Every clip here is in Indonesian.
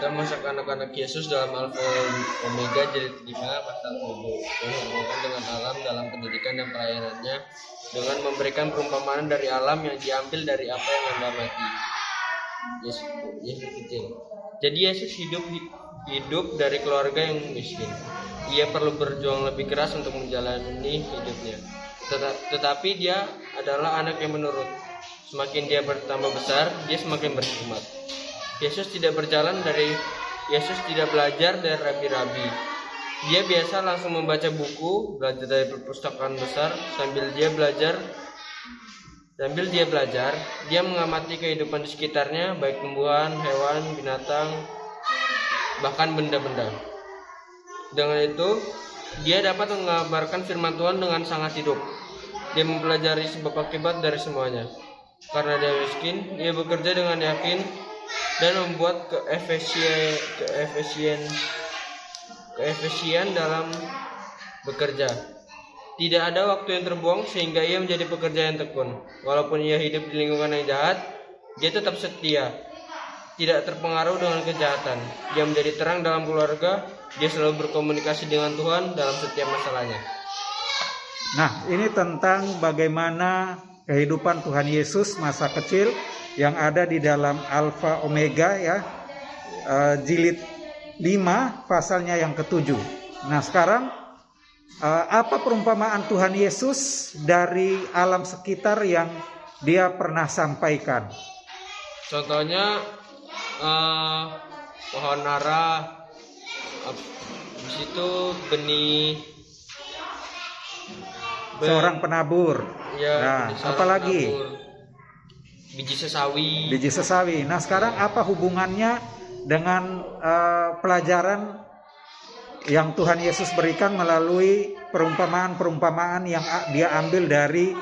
kita masuk anak-anak Yesus dalam Alfa Omega jilid 5 pasal 7 yang berhubungan dengan alam dalam pendidikan dan pelayanannya dengan memberikan perumpamaan dari alam yang diambil dari apa yang Anda mati. Yesus kecil. Jadi Yesus hidup dari keluarga yang miskin. Ia perlu berjuang lebih keras untuk menjalani hidupnya. Tetapi dia adalah anak yang menurut. Semakin dia bertambah besar, dia semakin berhikmat. Yesus tidak belajar dari rabi-rabi. Dia biasa langsung membaca buku, belajar dari perpustakaan besar. Sambil dia belajar, dia mengamati kehidupan di sekitarnya, baik tumbuhan, hewan, binatang, bahkan benda-benda. Dengan itu, dia dapat mengabarkan firman Tuhan dengan sangat hidup. Dia mempelajari sebab akibat dari semuanya. Karena dia miskin, dia bekerja dengan yakin dan membuat keefisien dalam bekerja. Tidak ada waktu yang terbuang sehingga ia menjadi pekerja yang tekun. Walaupun ia hidup di lingkungan yang jahat, dia tetap setia, tidak terpengaruh dengan kejahatan. Dia menjadi terang dalam keluarga. Dia selalu berkomunikasi dengan Tuhan dalam setiap masalahnya. Nah, ini tentang bagaimana kehidupan Tuhan Yesus masa kecil yang ada di dalam Alfa Omega ya, jilid 5 pasalnya yang ke-7. Nah, sekarang apa perumpamaan Tuhan Yesus dari alam sekitar yang dia pernah sampaikan? Contohnya pohon ara, di situ benih, seorang penabur. Ya, nah, apalagi biji sesawi. Biji sesawi. Nah, sekarang apa hubungannya dengan pelajaran yang Tuhan Yesus berikan melalui perumpamaan-perumpamaan yang dia ambil dari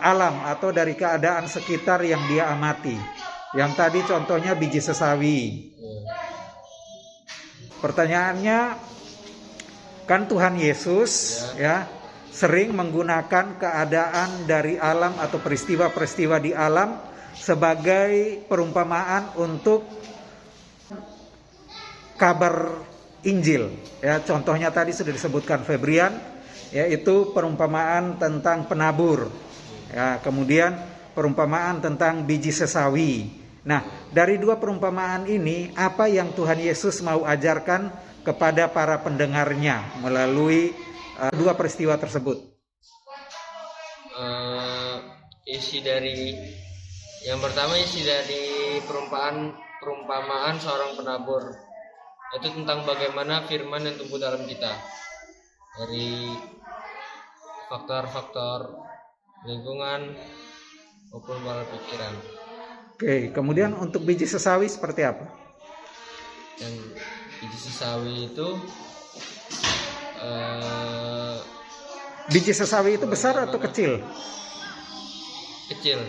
alam atau dari keadaan sekitar yang dia amati. Yang tadi contohnya biji sesawi. Pertanyaannya, kan Tuhan Yesus ya sering menggunakan keadaan dari alam atau peristiwa-peristiwa di alam sebagai perumpamaan untuk kabar Injil. Ya, contohnya tadi sudah disebutkan Febrian, yaitu perumpamaan tentang penabur. Ya, kemudian perumpamaan tentang biji sesawi. Nah, dari dua perumpamaan ini, apa yang Tuhan Yesus mau ajarkan kepada para pendengarnya melalui dua peristiwa tersebut? Yang pertama isi dari perumpamaan seorang penabur, itu tentang bagaimana firman yang tumbuh dalam kita dari faktor-faktor lingkungan maupun pola pikiran. Oke, kemudian untuk biji sesawi seperti apa? Yang biji sesawi itu biji sesawi itu besar atau kecil? Kecil.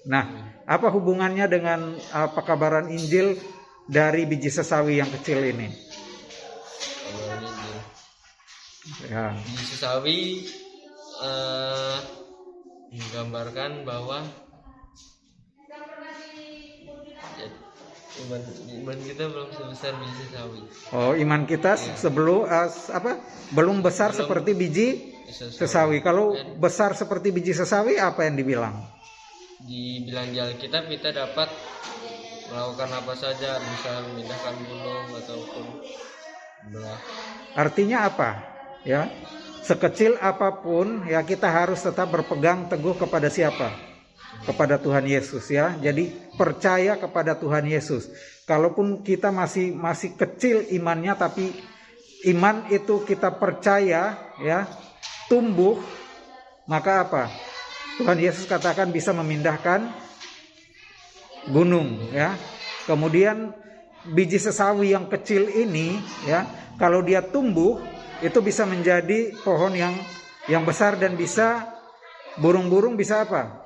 Nah, apa hubungannya dengan pekabaran Injil dari biji sesawi yang kecil ini? Ya. Biji sesawi menggambarkan bahwa iman kita belum sebesar biji sesawi. Oh, iman kita belum besar seperti biji sesawi. Kalau besar seperti biji sesawi, apa yang dibilang? Dibilang di Alkitab kita dapat melakukan apa saja, bisa memindahkan gunung ataupun belah. Artinya apa? Ya, sekecil apapun ya kita harus tetap berpegang teguh kepada siapa? Kepada Tuhan Yesus ya. Jadi percaya kepada Tuhan Yesus. Kalaupun kita masih kecil imannya, tapi iman itu kita percaya ya, tumbuh, maka apa? Tuhan Yesus katakan bisa memindahkan gunung ya. Kemudian biji sesawi yang kecil ini ya, kalau dia tumbuh itu bisa menjadi pohon yang besar dan bisa burung-burung bisa apa?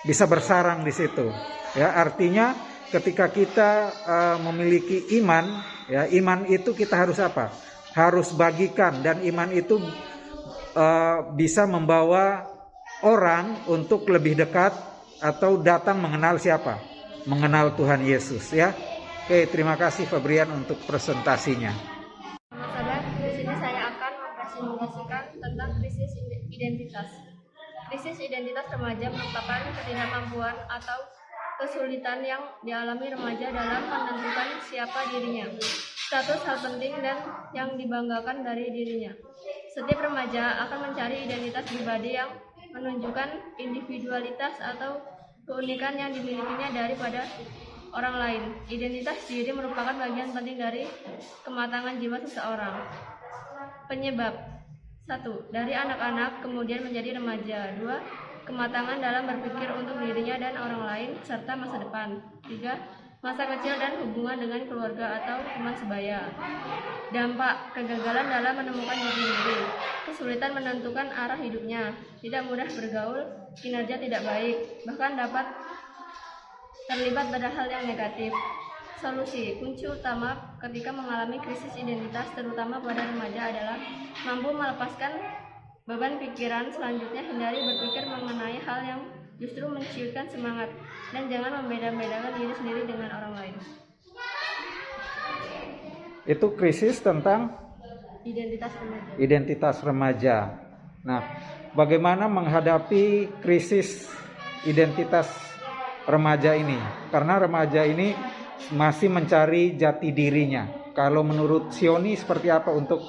Bisa bersarang di situ. Ya, artinya ketika kita memiliki iman, ya iman itu kita harus apa? Harus bagikan, dan iman itu bisa membawa orang untuk lebih dekat atau datang mengenal siapa? Mengenal Tuhan Yesus ya. Oke, terima kasih Febrian untuk presentasinya. Sahabat, di sini saya akan mempresentasikan tentang krisis identitas. Krisis identitas remaja merupakan ketidakmampuan atau kesulitan yang dialami remaja dalam menentukan siapa dirinya, status hal penting dan yang dibanggakan dari dirinya. Setiap remaja akan mencari identitas pribadi yang menunjukkan individualitas atau keunikan yang dimilikinya daripada orang lain. Identitas diri merupakan bagian penting dari kematangan jiwa seseorang. Penyebab: 1. Dari anak-anak kemudian menjadi remaja. 2. Kematangan dalam berpikir untuk dirinya dan orang lain serta masa depan. 3. Masa kecil dan hubungan dengan keluarga atau teman sebaya. Dampak: kegagalan dalam menemukan jati diri, kesulitan menentukan arah hidupnya, tidak mudah bergaul, kinerja tidak baik, bahkan dapat terlibat pada hal yang negatif. Solusi: kunci utama ketika mengalami krisis identitas terutama pada remaja adalah mampu melepaskan beban pikiran. Selanjutnya, hindari berpikir mengenai hal yang justru menciutkan semangat dan jangan membeda-bedakan diri sendiri dengan orang lain. Itu krisis tentang Identitas remaja. Nah, bagaimana menghadapi krisis identitas remaja ini? Karena remaja ini masih mencari jati dirinya. Kalau menurut Sioni seperti apa untuk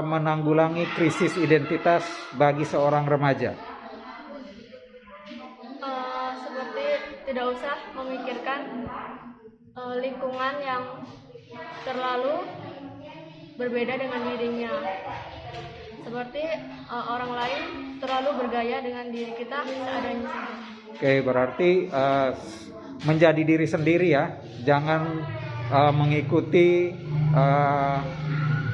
menanggulangi krisis identitas bagi seorang remaja? Seperti tidak usah memikirkan lingkungan yang terlalu berbeda dengan dirinya. Seperti orang lain terlalu bergaya dengan diri kita seadanya saja. Oke, berarti menjadi diri sendiri ya, jangan mengikuti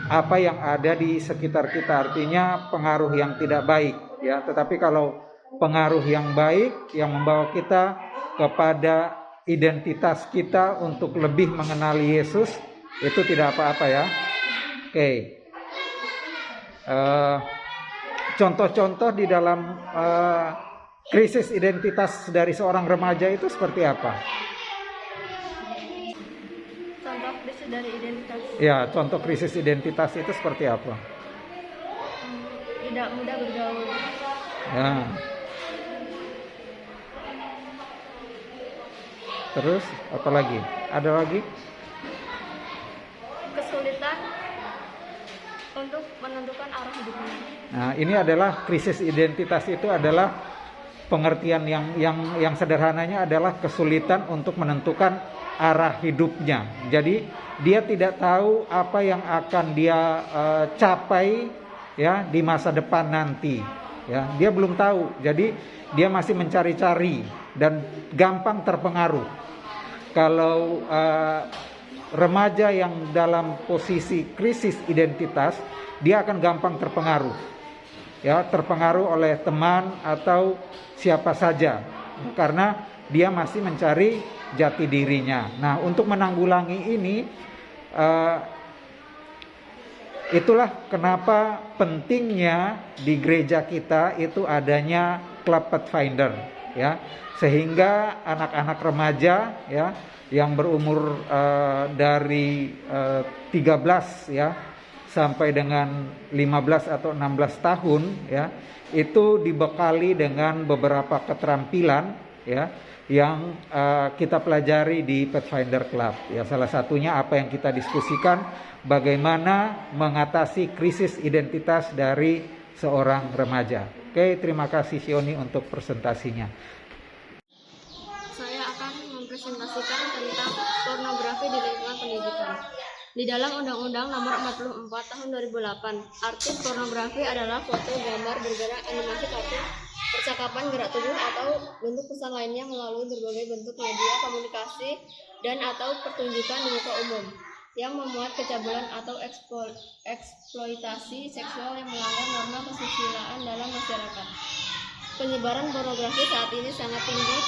apa yang ada di sekitar kita, artinya pengaruh yang tidak baik ya. Tetapi kalau pengaruh yang baik yang membawa kita kepada identitas kita untuk lebih mengenali Yesus, itu tidak apa-apa ya. Oke. Contoh-contoh di dalam krisis identitas dari seorang remaja itu seperti apa? Contoh krisis dari identitas: Ya, contoh krisis identitas itu seperti apa? tidak mudah bergaul, Ya. Terus apa lagi? Ada lagi? kesulitan untuk menentukan arah hidupnya. Nah, ini adalah krisis identitas, itu adalah pengertian yang sederhananya adalah kesulitan untuk menentukan arah hidupnya. Jadi dia tidak tahu apa yang akan dia capai ya di masa depan nanti. Ya, dia belum tahu. Jadi dia masih mencari-cari dan gampang terpengaruh. Kalau remaja yang dalam posisi krisis identitas, dia akan gampang terpengaruh. Ya, terpengaruh oleh teman atau siapa saja karena dia masih mencari jati dirinya. Nah, untuk menanggulangi ini itulah kenapa pentingnya di gereja kita itu adanya Club Pathfinder ya, sehingga anak-anak remaja ya yang berumur dari 13 ya sampai dengan 15 atau 16 tahun ya, itu dibekali dengan beberapa keterampilan ya yang kita pelajari di Pathfinder Club ya. Salah satunya apa yang kita diskusikan, bagaimana mengatasi krisis identitas dari seorang remaja. Oke, terima kasih Sioni untuk presentasinya. Saya akan mempresentasikan tentang pornografi di lingkungan pendidikan. Di dalam Undang-Undang Nomor 44 Tahun 2008, artis pornografi adalah foto, gambar, bergerak, animasi kartun, percakapan, gerak tubuh, atau bentuk pesan lainnya melalui berbagai bentuk media komunikasi dan atau pertunjukan di muka umum yang memuat kecabulan atau eksploitasi seksual yang melanggar norma kesusilaan dalam masyarakat. Penyebaran pornografi saat ini sangat tinggi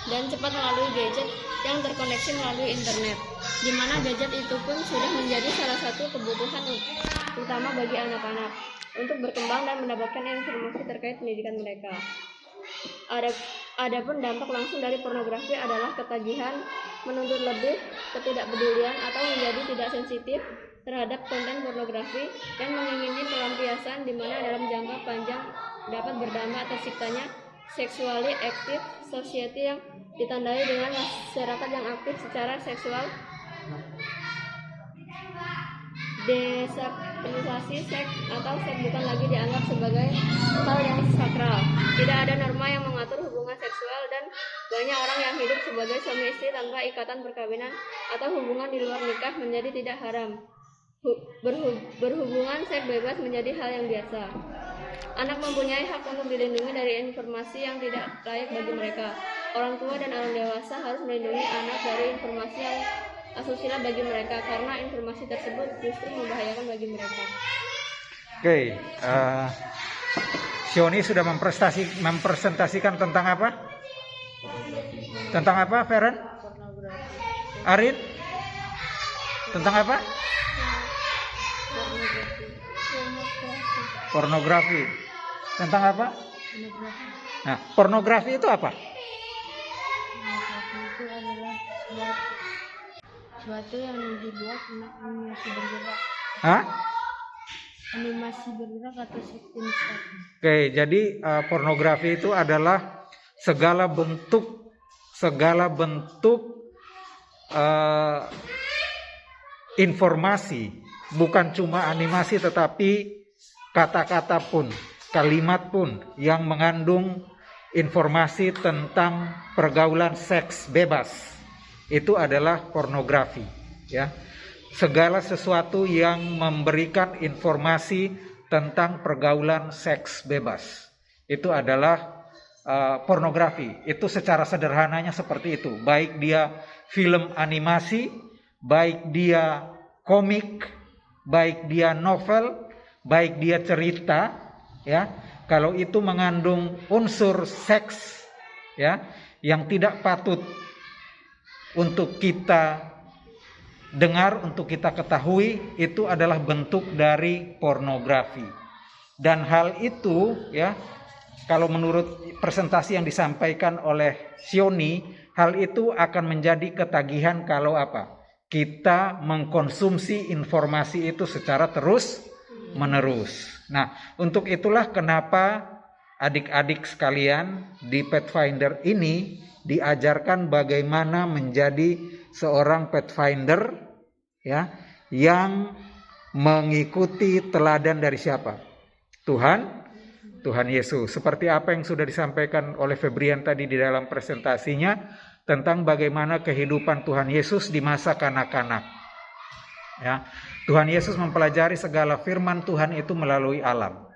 dan cepat melalui gadget yang terkoneksi melalui internet, di mana gadget itu pun sudah menjadi salah satu kebutuhan utama bagi anak-anak untuk berkembang dan mendapatkan informasi terkait pendidikan mereka. Adapun dampak langsung dari pornografi adalah ketagihan, menuntut lebih, ketidakpedulian atau menjadi tidak sensitif terhadap konten pornografi dan mengingini pelampiasan di mana dalam jangka panjang dapat berdampak terciptanya sexually active society yang ditandai dengan masyarakat yang aktif secara seksual, desakralisasi seks atau seks bukan lagi dianggap sebagai hal yang sakral. Tidak ada norma yang mengatur hubungan seksual dan banyak orang yang hidup sebagai suami istri tanpa ikatan perkawinan atau hubungan di luar nikah menjadi tidak haram. Berhubungan seks bebas menjadi hal yang biasa. Anak mempunyai hak untuk dilindungi dari informasi yang tidak layak bagi mereka. Orang tua dan orang dewasa harus melindungi anak dari informasi yang asusila bagi mereka karena informasi tersebut justru membahayakan bagi mereka. Oke, Sioni sudah mempresentasikan tentang apa? Tentang apa, Feren? Arin? Tentang apa? Pornografi. Tentang apa? Nah, pornografi itu apa? Pornografi itu adalah suatu yang dibuat animasi bergerak. Hah? Animasi bergerak atau jenis tadi. Oke, jadi pornografi itu adalah segala bentuk informasi, bukan cuma animasi tetapi kata-kata pun, kalimat pun yang mengandung informasi tentang pergaulan seks bebas. Itu adalah pornografi, ya. Segala sesuatu yang memberikan informasi tentang pergaulan seks bebas itu adalah pornografi. Itu secara sederhananya seperti itu. Baik dia film animasi, baik dia komik, baik dia novel, baik dia cerita, ya. Kalau itu mengandung unsur seks, ya, yang tidak patut untuk kita dengar, untuk kita ketahui, itu adalah bentuk dari pornografi. Dan hal itu, ya, kalau menurut presentasi yang disampaikan oleh Sioni, hal itu akan menjadi ketagihan kalau apa? Kita mengkonsumsi informasi itu secara terus menerus. Nah, untuk itulah kenapa adik-adik sekalian di Pathfinder ini diajarkan bagaimana menjadi seorang Pathfinder, ya, yang mengikuti teladan dari siapa? Tuhan Yesus. Seperti apa yang sudah disampaikan oleh Febrian tadi di dalam presentasinya tentang bagaimana kehidupan Tuhan Yesus di masa kanak-kanak. Ya, Tuhan Yesus mempelajari segala firman Tuhan itu melalui alam.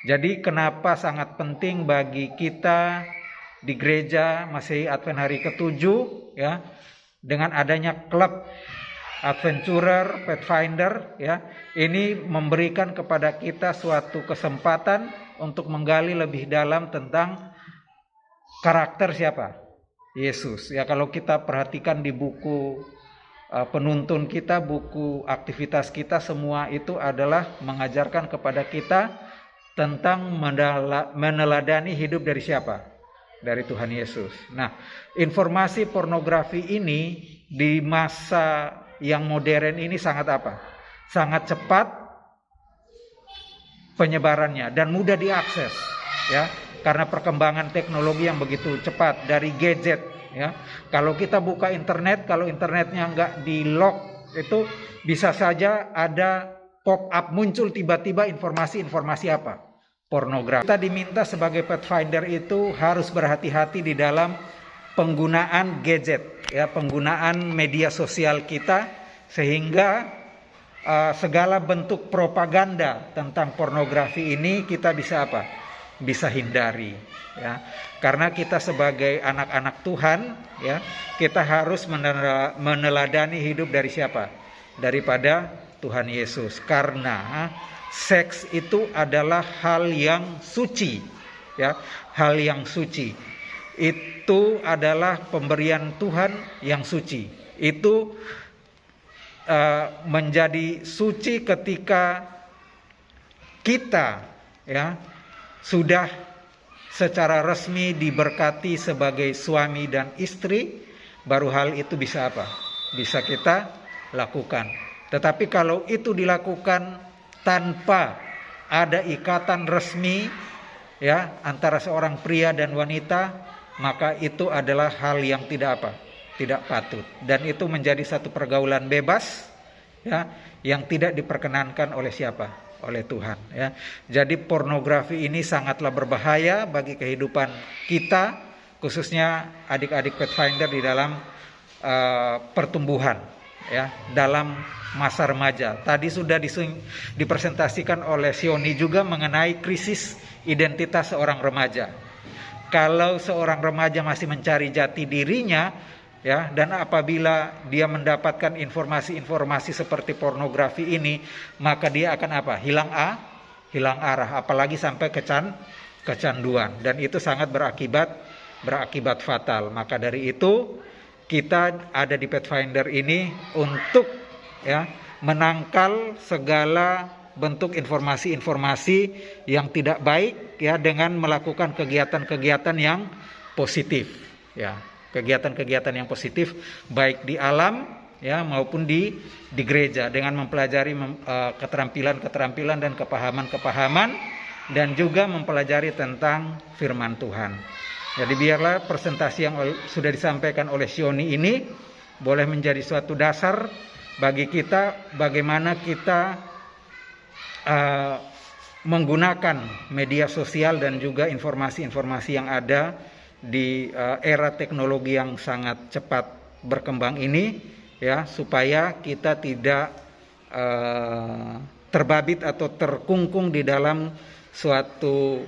Jadi kenapa sangat penting bagi kita di gereja Masehi Advent hari ke-7, ya, dengan adanya klub Adventurer, Pathfinder, ya, ini memberikan kepada kita suatu kesempatan untuk menggali lebih dalam tentang karakter siapa? Yesus. Ya, kalau kita perhatikan di buku penuntun kita, buku aktivitas kita, semua itu adalah mengajarkan kepada kita tentang meneladani hidup dari siapa? Dari Tuhan Yesus. Nah, informasi pornografi ini di masa yang modern ini sangat apa? Sangat cepat penyebarannya dan mudah diakses, ya, karena perkembangan teknologi yang begitu cepat dari gadget, ya. Kalau kita buka internet, kalau internetnya nggak di lock, itu bisa saja ada pop up muncul tiba-tiba informasi apa? Pornografi. Kita diminta sebagai Pathfinder itu harus berhati-hati di dalam penggunaan gadget, ya, penggunaan media sosial kita, sehingga segala bentuk propaganda tentang pornografi ini kita bisa apa? Bisa hindari, ya. Karena kita sebagai anak-anak Tuhan, ya, kita harus meneladani hidup dari siapa? Daripada Tuhan Yesus. Karena seks itu adalah hal yang suci, ya, hal yang suci. Itu adalah pemberian Tuhan yang suci. Itu menjadi suci ketika kita, ya, sudah secara resmi diberkati sebagai suami dan istri, baru hal itu bisa apa? Bisa kita lakukan. Tetapi kalau itu dilakukan tanpa ada ikatan resmi ya antara seorang pria dan wanita, maka itu adalah hal yang tidak apa? Tidak patut. Dan itu menjadi satu pergaulan bebas ya yang tidak diperkenankan oleh siapa? Oleh Tuhan ya. Jadi pornografi ini sangatlah berbahaya bagi kehidupan kita, khususnya adik-adik Pathfinder di dalam pertumbuhan ya, dalam masa remaja. Tadi sudah dipresentasikan oleh Sioni juga mengenai krisis identitas seorang remaja. Kalau seorang remaja masih mencari jati dirinya ya, dan apabila dia mendapatkan informasi-informasi seperti pornografi ini, maka dia akan apa? Hilang arah, apalagi sampai kecanduan, dan itu sangat berakibat fatal. Maka dari itu kita ada di Pathfinder ini untuk ya menangkal segala bentuk informasi-informasi yang tidak baik ya, dengan melakukan kegiatan-kegiatan yang positif ya. Kegiatan-kegiatan yang positif baik di alam ya maupun di gereja, dengan mempelajari keterampilan-keterampilan dan kepahaman-kepahaman, dan juga mempelajari tentang firman Tuhan. Jadi biarlah presentasi yang sudah disampaikan oleh Sioni ini boleh menjadi suatu dasar bagi kita bagaimana kita menggunakan media sosial dan juga informasi-informasi yang ada di era teknologi yang sangat cepat berkembang ini ya, supaya kita tidak terbabit atau terkungkung di dalam suatu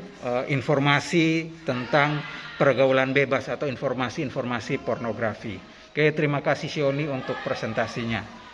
informasi tentang pergaulan bebas atau informasi-informasi pornografi. Oke, terima kasih Sioni untuk presentasinya.